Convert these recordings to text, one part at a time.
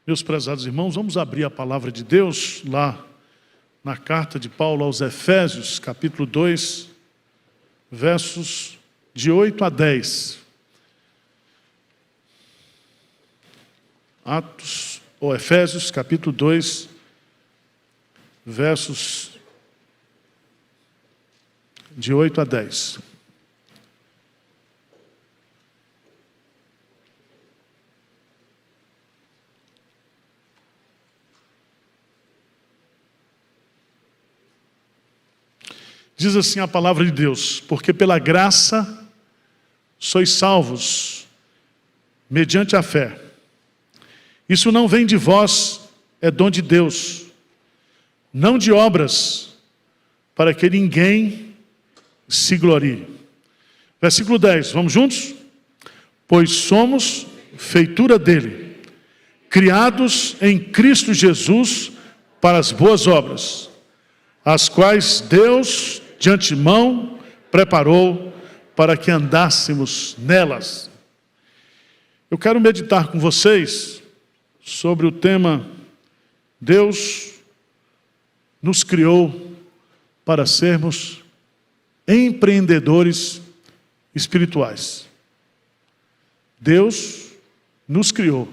Meus prezados irmãos, vamos abrir a palavra de Deus lá na carta de Paulo aos Efésios, capítulo 2, versos de 8 a 10. Efésios, capítulo 2, versos de 8 a 10. Diz assim a palavra de Deus: porque pela graça sois salvos, mediante a fé. Isso não vem de vós, é dom de Deus, não de obras, para que ninguém se glorie. Versículo 10, vamos juntos? Pois somos feitura dele, criados em Cristo Jesus para as boas obras, as quais Deus de antemão preparou para que andássemos nelas. Eu quero meditar com vocês sobre o tema Deus nos criou para sermos empreendedores espirituais. Deus nos criou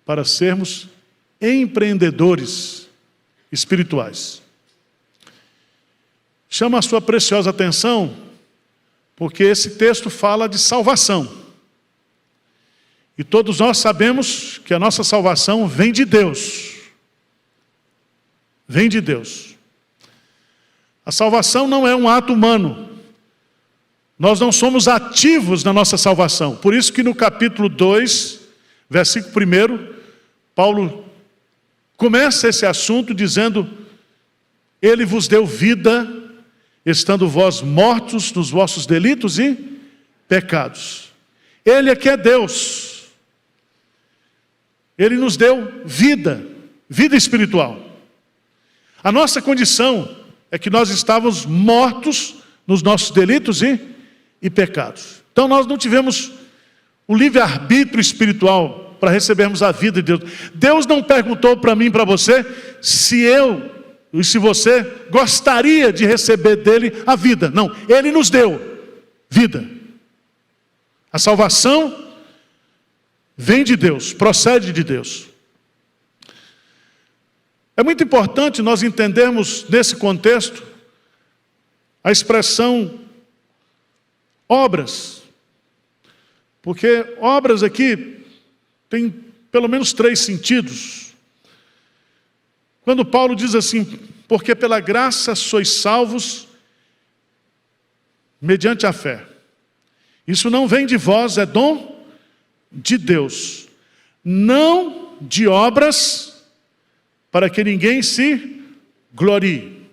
para sermos empreendedores espirituais. Chama a sua preciosa atenção, porque esse texto fala de salvação. E todos nós sabemos que a nossa salvação vem de Deus. Vem de Deus. A salvação não é um ato humano. Nós não somos ativos na nossa salvação. Por isso que no capítulo 2, versículo 1, Paulo começa esse assunto dizendo: Ele vos deu vida, estando vós mortos nos vossos delitos e pecados. Ele é que é Deus. Ele nos deu vida, vida espiritual. A nossa condição é que nós estávamos mortos nos nossos delitos e pecados. Então nós não tivemos o livre-arbítrio espiritual para recebermos a vida de Deus. Deus não perguntou para mim e para você se você gostaria de receber dele a vida. Não, ele nos deu vida. A salvação vem de Deus, procede de Deus. É muito importante nós entendermos nesse contexto a expressão obras. Porque obras aqui tem pelo menos 3 sentidos. Quando Paulo diz assim: porque pela graça sois salvos mediante a fé. Isso não vem de vós, é dom de Deus, não de obras, para que ninguém se glorie.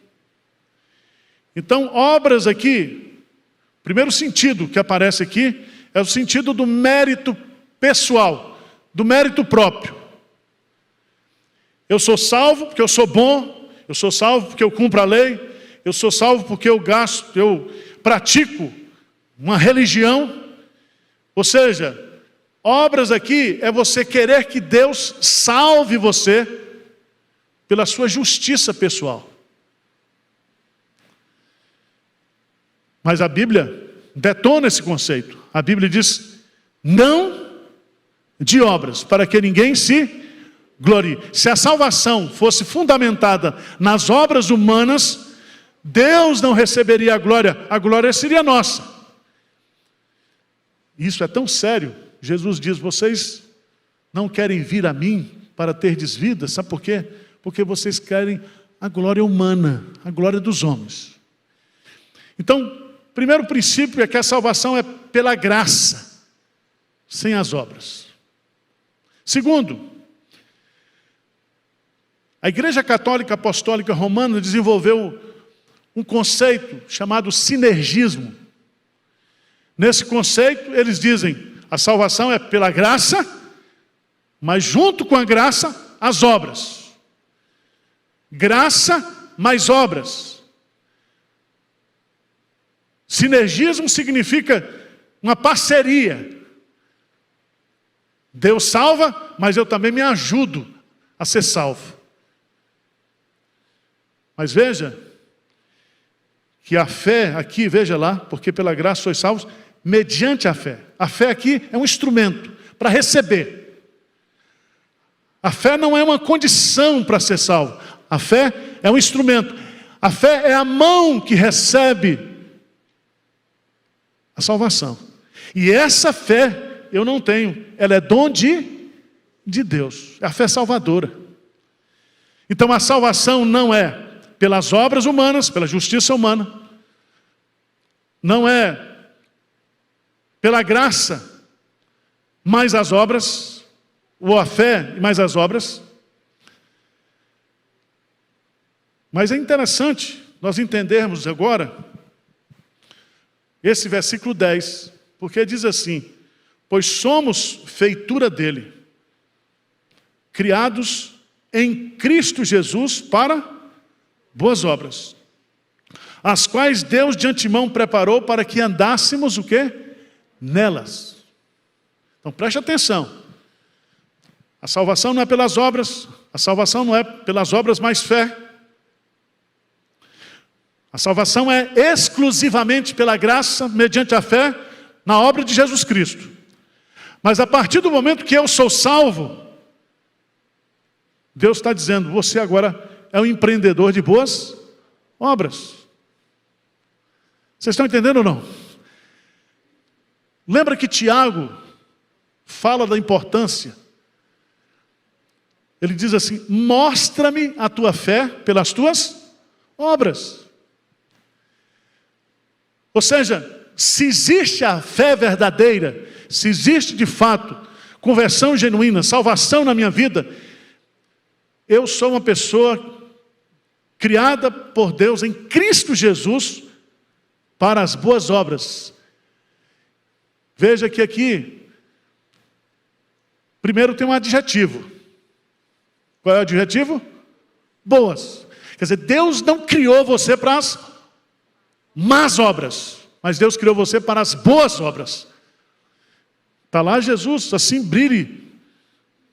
Então, obras aqui, primeiro sentido que aparece aqui, é o sentido do mérito pessoal, do mérito próprio. Eu sou salvo porque eu sou bom, eu sou salvo porque eu cumpro a lei, eu sou salvo porque eu pratico uma religião. Ou seja, obras aqui é você querer que Deus salve você pela sua justiça pessoal. Mas a Bíblia detona esse conceito. A Bíblia diz: não de obras, para que ninguém se glorie. Se a salvação fosse fundamentada nas obras humanas, Deus não receberia a glória seria nossa. Isso é tão sério. Jesus diz: vocês não querem vir a mim para terdes vida. Sabe por quê? Porque vocês querem a glória humana, a glória dos homens. Então, primeiro princípio é que a salvação é pela graça, sem as obras. Segundo, a Igreja Católica Apostólica Romana desenvolveu um conceito chamado sinergismo. Nesse conceito, eles dizem: a salvação é pela graça, mas junto com a graça, as obras. Graça mais obras. Sinergismo significa uma parceria. Deus salva, mas eu também me ajudo a ser salvo. Mas veja que a fé aqui, veja lá, porque pela graça sois salvos, mediante a fé. A fé aqui é um instrumento para receber. A fé não é uma condição para ser salvo. A fé é um instrumento. A fé é a mão que recebe a salvação. E essa fé eu não tenho. Ela é dom de Deus. É a fé salvadora. Então a salvação não é pelas obras humanas, pela justiça humana. Não é pela graça, mais as obras, ou a fé mais as obras. Mas é interessante nós entendermos agora esse versículo 10, porque diz assim: pois somos feitura dele, criados em Cristo Jesus para boas obras, as quais Deus de antemão preparou para que andássemos o quê? Nelas. Então preste atenção. A salvação não é pelas obras, a salvação não é pelas obras mais fé. A salvação é exclusivamente pela graça, mediante a fé, na obra de Jesus Cristo. Mas a partir do momento que eu sou salvo, Deus está dizendo, você agora é um empreendedor de boas obras. Vocês estão entendendo ou não? Lembra que Tiago fala da importância. Ele diz assim, mostra-me a tua fé pelas tuas obras. Ou seja, se existe a fé verdadeira, se existe de fato conversão genuína, salvação na minha vida, eu sou uma pessoa criada por Deus em Cristo Jesus para as boas obras. Veja que aqui, primeiro tem um adjetivo. Qual é o adjetivo? Boas. Quer dizer, Deus não criou você para as más obras, mas Deus criou você para as boas obras. Está lá Jesus, assim brilhe,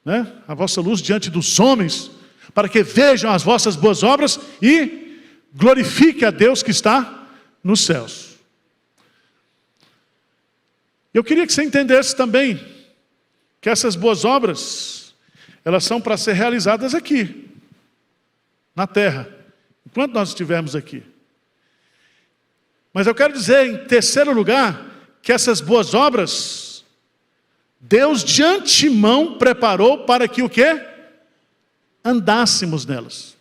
né, a vossa luz diante dos homens, para que vejam as vossas boas obras e glorifique a Deus que está nos céus. Eu queria que você entendesse também que essas boas obras, elas são para ser realizadas aqui, na terra, enquanto nós estivermos aqui. Mas eu quero dizer, em terceiro lugar, que essas boas obras, Deus de antemão preparou para que o quê? Andássemos nelas.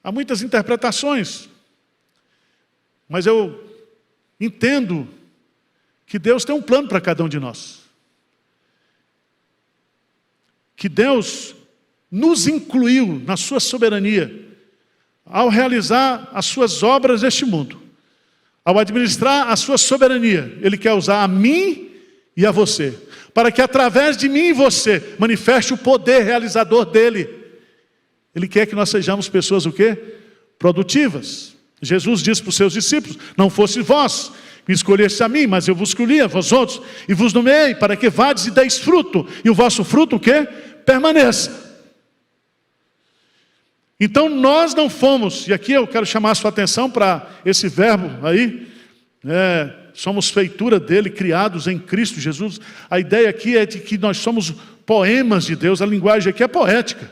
Há muitas interpretações, mas eu entendo que Deus tem um plano para cada um de nós. Que Deus nos incluiu na sua soberania ao realizar as suas obras neste mundo. Ao administrar a sua soberania, Ele quer usar a mim e a você, para que através de mim e você manifeste o poder realizador dEle. Ele quer que nós sejamos pessoas o quê? Produtivas. Jesus disse para os seus discípulos, não fosse vós que me escolheste a mim, mas eu vos escolhi a vós outros, e vos nomeei para que vades e deis fruto, e o vosso fruto o quê? Permaneça. Então nós não fomos, e aqui eu quero chamar a sua atenção para esse verbo aí, somos feitura dele, criados em Cristo Jesus. A ideia aqui é de que nós somos poemas de Deus, a linguagem aqui é poética.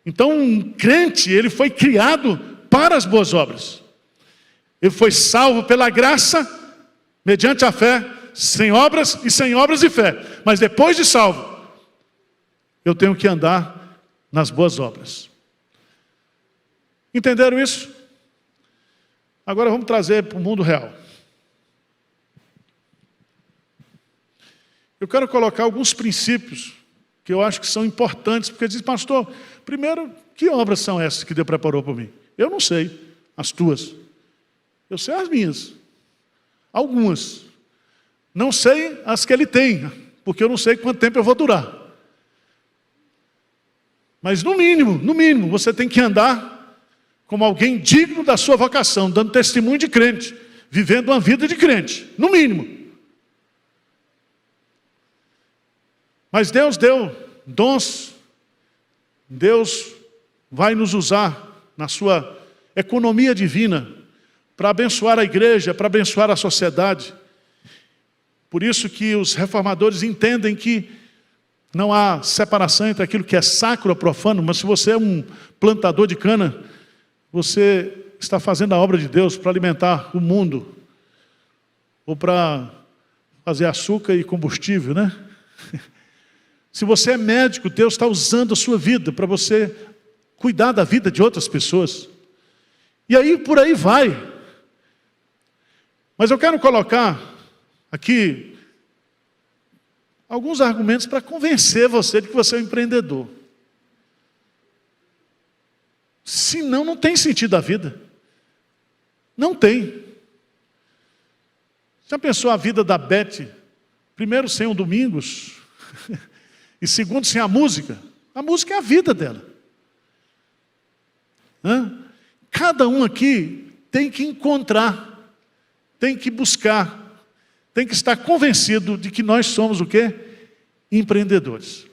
Então um crente, ele foi criado para as boas obras. Ele foi salvo pela graça, mediante a fé, sem obras e fé. Mas depois de salvo, eu tenho que andar nas boas obras. Entenderam isso? Agora vamos trazer para o mundo real. Eu quero colocar alguns princípios que eu acho que são importantes, porque diz, pastor, primeiro, que obras são essas que Deus preparou para mim? Eu não sei, as tuas. Eu sei as minhas. Algumas. Não sei as que Ele tem, porque eu não sei quanto tempo eu vou durar. Mas no mínimo, você tem que andar como alguém digno da sua vocação, dando testemunho de crente, vivendo uma vida de crente, no mínimo. Mas Deus deu dons, Deus vai nos usar na sua economia divina para abençoar a igreja, para abençoar a sociedade. Por isso que os reformadores entendem que não há separação entre aquilo que é sacro e profano, mas se você é um plantador de cana, você está fazendo a obra de Deus para alimentar o mundo, ou para fazer açúcar e combustível, né? Se você é médico, Deus está usando a sua vida para você cuidar da vida de outras pessoas. E aí, por aí vai. Mas eu quero colocar aqui alguns argumentos para convencer você de que você é um empreendedor. Senão, não tem sentido a vida. Não tem. Já pensou a vida da Beth? Primeiro, sem o Domingos. E segundo, sem a música. A música é a vida dela. Cada um aqui tem que encontrar, tem que buscar, tem que estar convencido de que nós somos o quê? Empreendedores.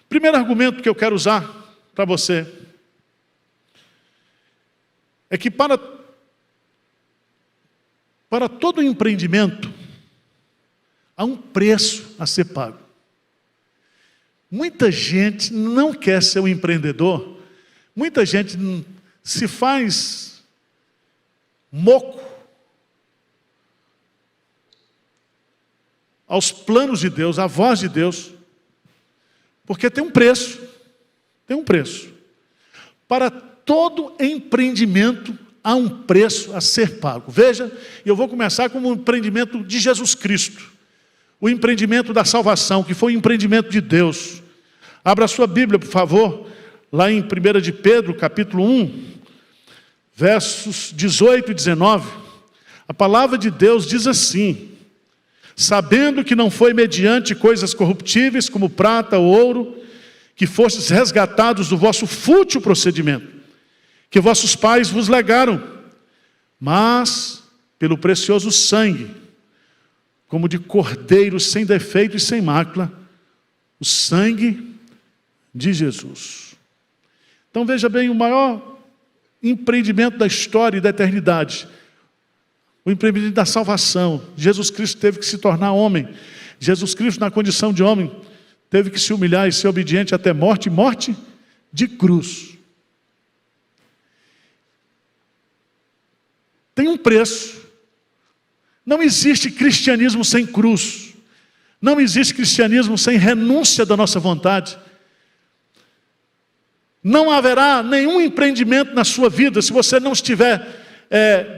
Primeiro argumento que eu quero usar para você é que para todo empreendimento há um preço a ser pago. Muita gente não quer ser um empreendedor, muita gente se faz moco aos planos de Deus, à voz de Deus, porque tem um preço, Para todo empreendimento há um preço a ser pago. Veja, eu vou começar com o empreendimento de Jesus Cristo, o empreendimento da salvação, que foi o empreendimento de Deus. Abra a sua Bíblia, por favor, lá em 1 de Pedro, capítulo 1, versos 18 e 19. A palavra de Deus diz assim: sabendo que não foi mediante coisas corruptíveis, como prata ou ouro, que fostes resgatados do vosso fútil procedimento, que vossos pais vos legaram, mas pelo precioso sangue, como de cordeiro sem defeito e sem mácula, o sangue de Jesus. Então veja bem, o maior empreendimento da história e da eternidade, o empreendimento da salvação. Jesus Cristo teve que se tornar homem. Jesus Cristo, na condição de homem, teve que se humilhar e ser obediente até morte, morte de cruz. Tem um preço. Não existe cristianismo sem cruz. Não existe cristianismo sem renúncia da nossa vontade. Não haverá nenhum empreendimento na sua vida se você não estiver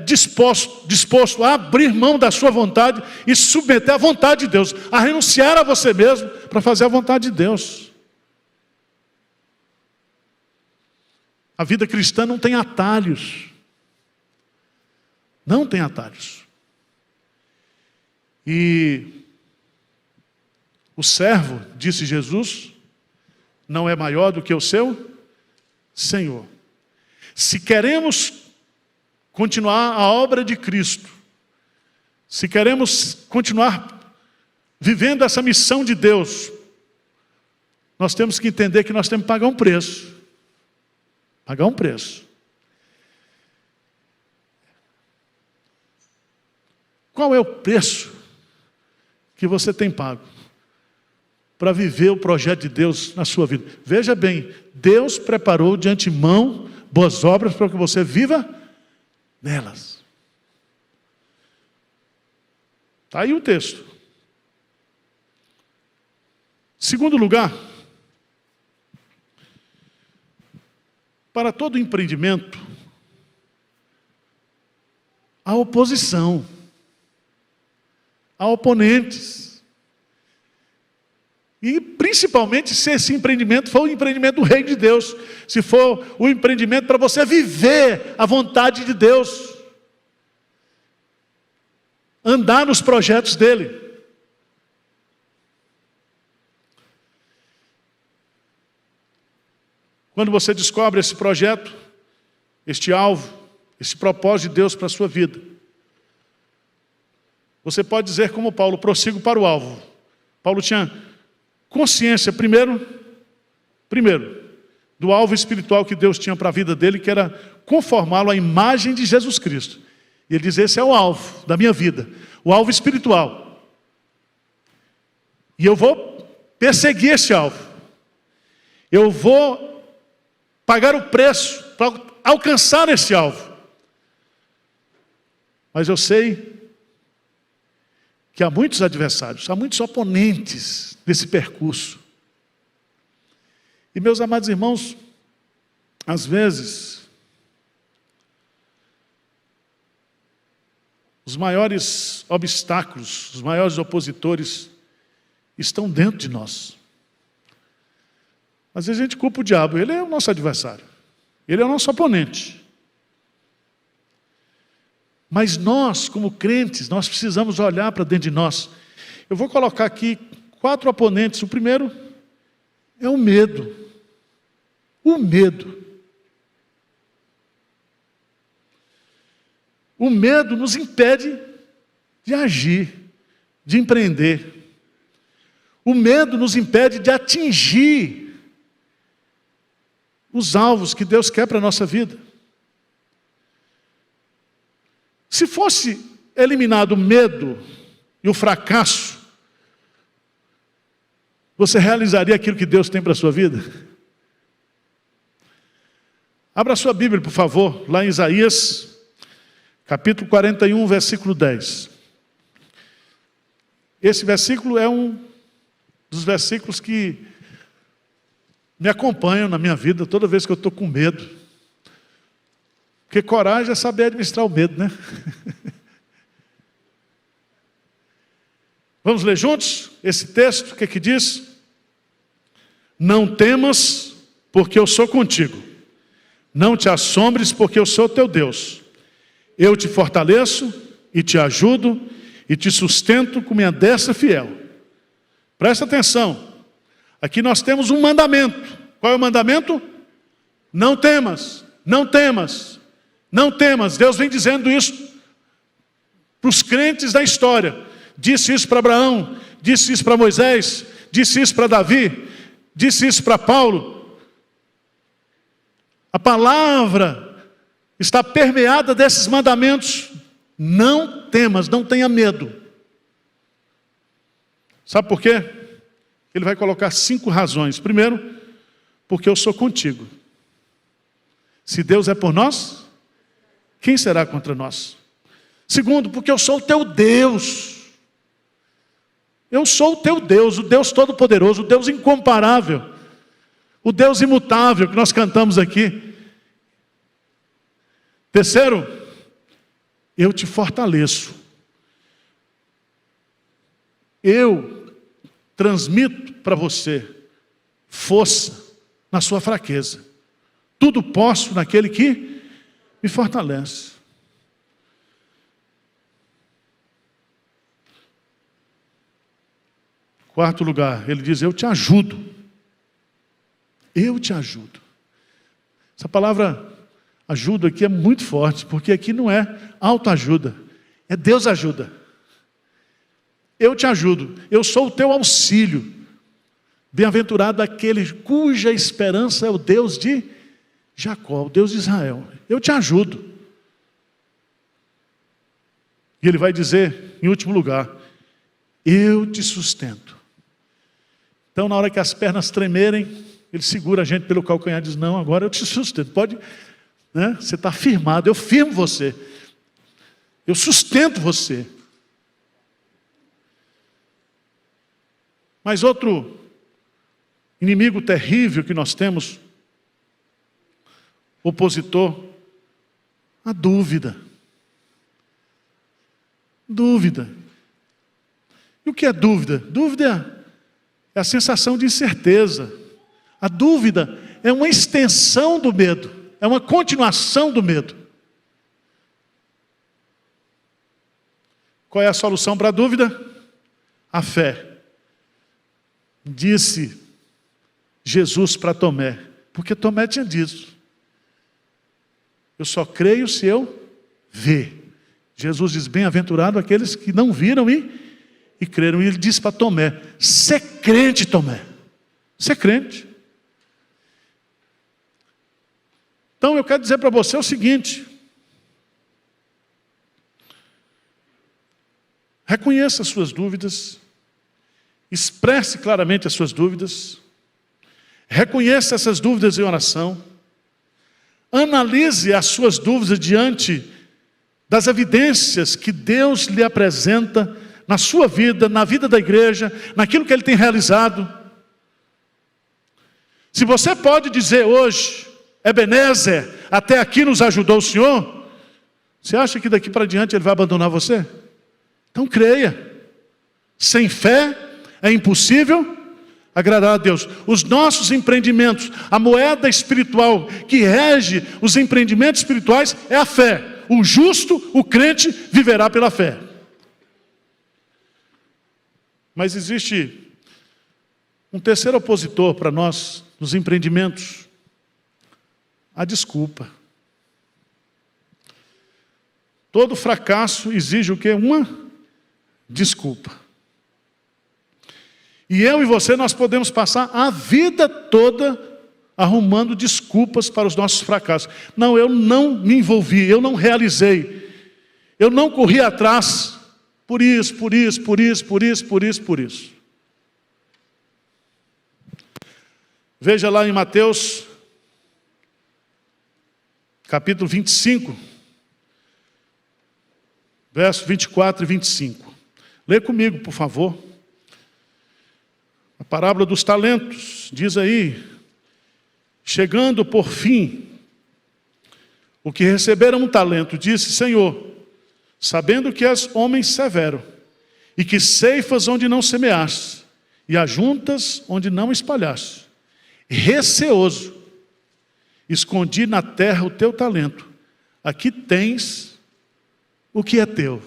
disposto a abrir mão da sua vontade e submeter à vontade de Deus, a renunciar a você mesmo para fazer a vontade de Deus. A vida cristã não tem atalhos. Não tem atalhos. E o servo, disse Jesus, não é maior do que o seu Senhor. Se queremos continuar a obra de Cristo, se queremos continuar vivendo essa missão de Deus, nós temos que entender que nós temos que pagar um preço. Pagar um preço. Qual é o preço que você tem pago para viver o projeto de Deus na sua vida? Veja bem, Deus preparou de antemão boas obras para que você viva nelas. Está aí o texto. Segundo lugar, para todo empreendimento, há oposição, há oponentes. E principalmente se esse empreendimento for o empreendimento do reino de Deus, se for o empreendimento para você viver a vontade de Deus, andar nos projetos dele. Quando você descobre esse projeto, este alvo, esse propósito de Deus para a sua vida, você pode dizer como Paulo: prossigo para o alvo. Paulo tinha consciência, primeiro, do alvo espiritual que Deus tinha para a vida dele, que era conformá-lo à imagem de Jesus Cristo. E ele diz, esse é o alvo da minha vida, o alvo espiritual. E eu vou perseguir esse alvo. Eu vou pagar o preço para alcançar esse alvo. Mas eu sei que há muitos adversários, há muitos oponentes nesse percurso. E meus amados irmãos, às vezes, os maiores obstáculos, os maiores opositores estão dentro de nós. Às vezes a gente culpa o diabo, ele é o nosso adversário, ele é o nosso oponente. Mas nós, como crentes, nós precisamos olhar para dentro de nós. Eu vou colocar aqui 4 oponentes. O primeiro é o medo. O medo. O medo nos impede de agir, de empreender. O medo nos impede de atingir os alvos que Deus quer para a nossa vida. Se fosse eliminado o medo e o fracasso, você realizaria aquilo que Deus tem para a sua vida? Abra sua Bíblia, por favor, lá em Isaías, capítulo 41, versículo 10. Esse versículo é um dos versículos que me acompanham na minha vida toda vez que eu estou com medo. Porque coragem é saber administrar o medo, né? Vamos ler juntos esse texto, o que é que diz? Não temas, porque eu sou contigo. Não te assombres, porque eu sou teu Deus. Eu te fortaleço e te ajudo e te sustento com minha destra fiel. Presta atenção. Aqui nós temos um mandamento. Qual é o mandamento? Não temas, não temas. Não temas. Deus vem dizendo isso para os crentes da história. Disse isso para Abraão, disse isso para Moisés, disse isso para Davi, disse isso para Paulo. A palavra está permeada desses mandamentos. Não temas, não tenha medo. Sabe por quê? Ele vai colocar 5 razões. Primeiro, porque eu sou contigo. Se Deus é por nós, quem será contra nós? Segundo, porque eu sou o teu Deus. Eu sou o teu Deus, o Deus Todo-Poderoso, o Deus incomparável, o Deus imutável que nós cantamos aqui. Terceiro, eu te fortaleço. Eu transmito para você força na sua fraqueza. Tudo posso naquele que me fortalece. Quarto lugar, ele diz, eu te ajudo. Eu te ajudo. Essa palavra ajuda aqui é muito forte, porque aqui não é autoajuda, é Deus ajuda. Eu te ajudo, eu sou o teu auxílio. Bem-aventurado aquele cuja esperança é o Deus de Jacó, o Deus de Israel. Eu te ajudo. E ele vai dizer, em último lugar, eu te sustento. Então, na hora que as pernas tremerem, ele segura a gente pelo calcanhar e diz, não, agora eu te sustento. Pode, né? Você está firmado, eu firmo você. Eu sustento você. Mas outro inimigo terrível que nós temos, opositor, a dúvida. Dúvida. E o que é dúvida? Dúvida é a sensação de incerteza. A dúvida é uma extensão do medo, é uma continuação do medo. Qual é a solução para a dúvida? A fé. Disse Jesus para Tomé, porque Tomé tinha dito, eu só creio se eu ver. Jesus diz, bem-aventurado aqueles que não viram e e creram. E ele disse para Tomé: "Você crente, Tomé? Você crente?" Então eu quero dizer para você o seguinte: reconheça as suas dúvidas, expresse claramente as suas dúvidas, reconheça essas dúvidas em oração, analise as suas dúvidas diante das evidências que Deus lhe apresenta na sua vida, na vida da igreja, naquilo que Ele tem realizado. Se você pode dizer hoje: "Ebenezer, até aqui nos ajudou o Senhor", você acha que daqui para diante Ele vai abandonar você? Então creia. Sem fé é impossível agradar a Deus. Os nossos empreendimentos, a moeda espiritual que rege os empreendimentos espirituais é a fé. O justo, o crente, viverá pela fé. Mas existe um terceiro opositor para nós nos empreendimentos: a desculpa. Todo fracasso exige o quê? Uma desculpa. E eu e você, nós podemos passar a vida toda arrumando desculpas para os nossos fracassos. Não, eu não me envolvi, eu não realizei, eu não corri atrás, por isso. Veja lá em Mateus, capítulo 25, versos 24 e 25. Lê comigo, por favor. A parábola dos talentos, diz aí: chegando por fim, o que receberam um talento, disse: "Senhor, sabendo que és homem severo, e que ceifas onde não semeaste, e ajuntas onde não espalhaste, receoso, escondi na terra o teu talento, aqui tens o que é teu."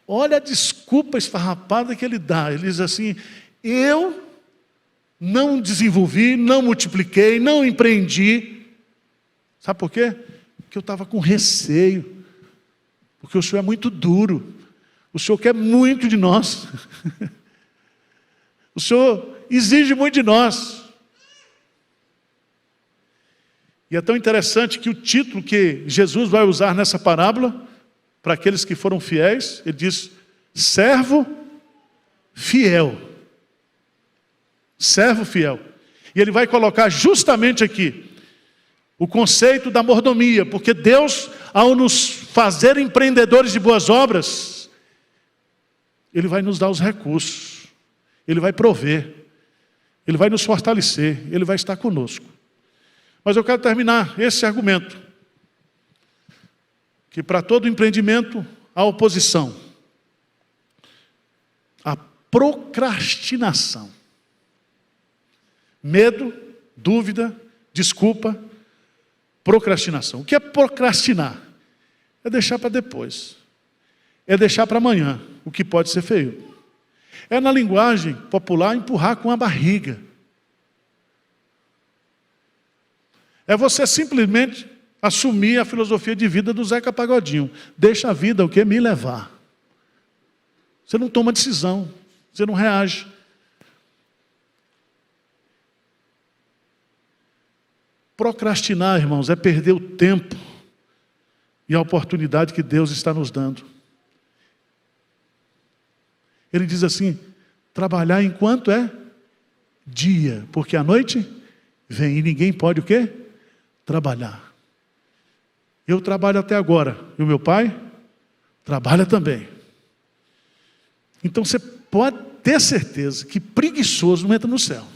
Olha a desculpa esfarrapada que ele dá. Ele diz assim: eu não desenvolvi, não multipliquei, não empreendi. Sabe por quê? Porque eu estava com receio. Porque o Senhor é muito duro. O Senhor quer muito de nós. O Senhor exige muito de nós. E é tão interessante que o título que Jesus vai usar nessa parábola, para aqueles que foram fiéis, ele diz: servo fiel. Servo fiel. E ele vai colocar justamente aqui o conceito da mordomia, porque Deus, ao nos fazer empreendedores de boas obras, Ele vai nos dar os recursos, Ele vai prover, Ele vai nos fortalecer, Ele vai estar conosco. Mas eu quero terminar esse argumento, que para todo empreendimento há oposição. A procrastinação. Medo, dúvida, desculpa, procrastinação. O que é procrastinar? É deixar para depois. É deixar para amanhã, o que pode ser feio. É, na linguagem popular, empurrar com a barriga. É você simplesmente assumir a filosofia de vida do Zeca Pagodinho. Deixa a vida o que? Me levar. Você não toma decisão, você não reage. Procrastinar, irmãos, é perder o tempo e a oportunidade que Deus está nos dando. Ele diz assim: trabalhar enquanto é dia, porque a noite vem e ninguém pode o quê? Trabalhar. Eu trabalho até agora, e o meu pai trabalha também. Então você pode ter certeza que preguiçoso não entra no céu.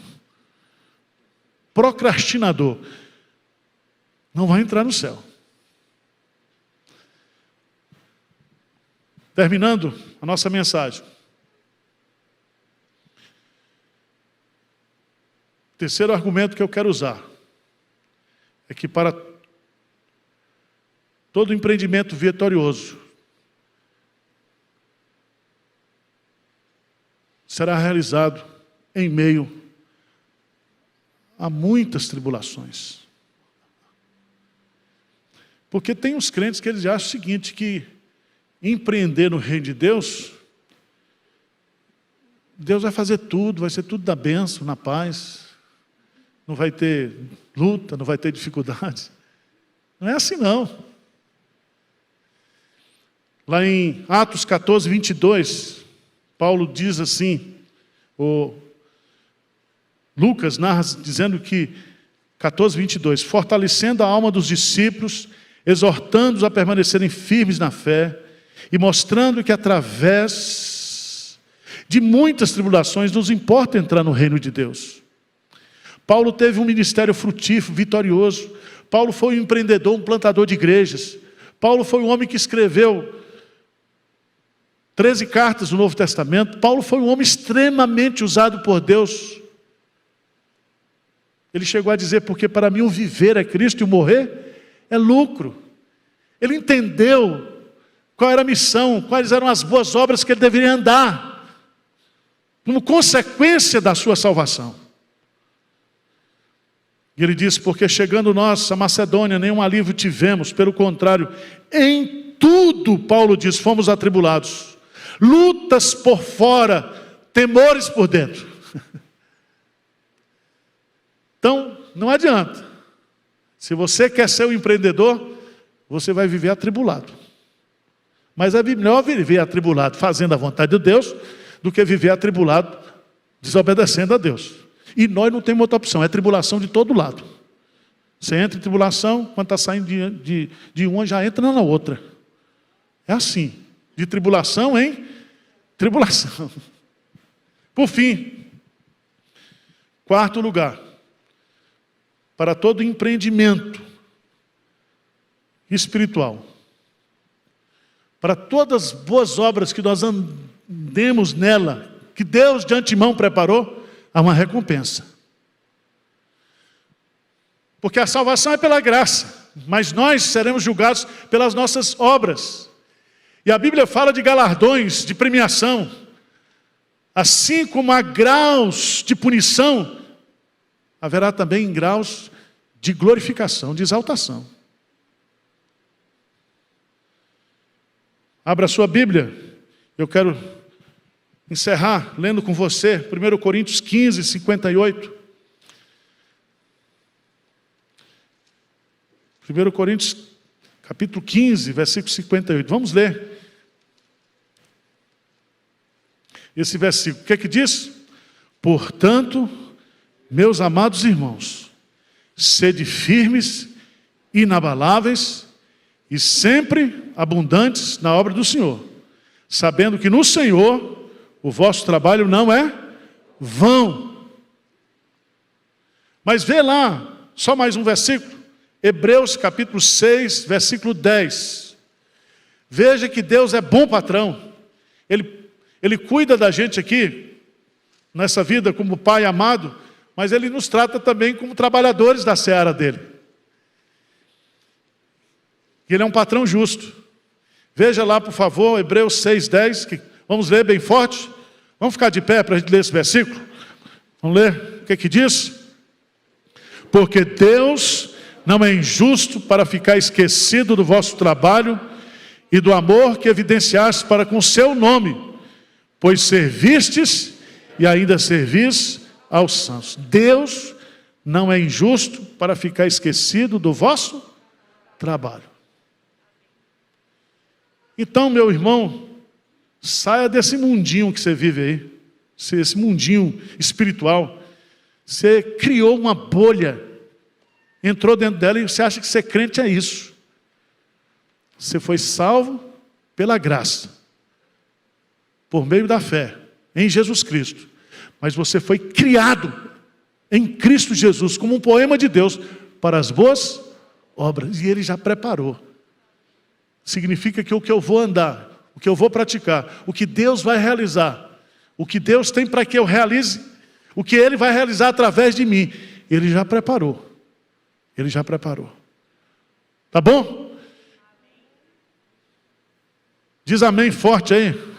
Procrastinador não vai entrar no céu. Terminando a nossa mensagem. Terceiro argumento que eu quero usar é que para todo empreendimento vitorioso será realizado em meio a muitas tribulações. Porque tem os crentes que eles acham o seguinte, que empreender no reino de Deus Deus vai fazer tudo, vai ser tudo da bênção, na paz. Não vai ter luta, não vai ter dificuldades. Não é assim não. Lá em Atos 14, 22, Paulo diz assim, Lucas narra dizendo que, 14, 22, fortalecendo a alma dos discípulos, exortando-os a permanecerem firmes na fé, e mostrando que através de muitas tribulações nos importa entrar no reino de Deus. Paulo teve um ministério frutífero, vitorioso. Paulo foi um empreendedor, um plantador de igrejas. Paulo foi um homem que escreveu 13 cartas do Novo Testamento. Paulo foi um homem extremamente usado por Deus. Ele chegou a dizer, porque para mim o viver é Cristo e o morrer é lucro. Ele entendeu qual era a missão, quais eram as boas obras que ele deveria andar, como consequência da sua salvação. E ele diz, porque chegando nós a Macedônia, nenhum alívio tivemos, pelo contrário, em tudo, Paulo diz, fomos atribulados, lutas por fora, temores por dentro. Então, não adianta, se você quer ser um empreendedor, você vai viver atribulado. Mas é melhor viver atribulado fazendo a vontade de Deus, do que viver atribulado desobedecendo a Deus. E nós não temos outra opção, é tribulação de todo lado. Você entra em tribulação, quando está saindo de uma, já entra na outra. É assim, de tribulação em tribulação. Por fim, quarto lugar, para todo empreendimento espiritual, para todas as boas obras que nós andemos nela, que Deus de antemão preparou, há uma recompensa. Porque a salvação é pela graça, mas nós seremos julgados pelas nossas obras. E a Bíblia fala de galardões, de premiação. Assim como há graus de punição, haverá também graus de glorificação, de exaltação. Abra a sua Bíblia, eu quero encerrar lendo com você 1 Coríntios 15, 58. 1 Coríntios, capítulo 15, versículo 58. Vamos ler esse versículo. O que é que diz? Portanto, meus amados irmãos, sede firmes, inabaláveis e sempre abundantes na obra do Senhor, sabendo que no Senhor o vosso trabalho não é vão. Mas vê lá, só mais um versículo, Hebreus capítulo 6, versículo 10. Veja que Deus é bom patrão. Ele cuida da gente aqui, nessa vida como Pai amado, mas Ele nos trata também como trabalhadores da seara dEle. E Ele é um patrão justo. Veja lá, por favor, Hebreus 6, 10, vamos ler bem forte. Vamos ficar de pé para a gente ler esse versículo? Vamos ler o que é que diz? Porque Deus não é injusto para ficar esquecido do vosso trabalho e do amor que evidenciaste para com o seu nome, pois servistes e ainda servis aos santos. Deus não é injusto para ficar esquecido do vosso trabalho. Então, meu irmão, saia desse mundinho que você vive aí, esse mundinho espiritual. Você criou uma bolha, entrou dentro dela e você acha que ser crente é isso. Você foi salvo pela graça, por meio da fé, em Jesus Cristo. Mas você foi criado em Cristo Jesus, como um poema de Deus, para as boas obras. E Ele já preparou. Significa que o que eu vou andar, o que eu vou praticar, o que Deus vai realizar, o que Deus tem para que eu realize, o que Ele vai realizar através de mim, Ele já preparou. Ele já preparou. Tá bom? Diz amém forte aí.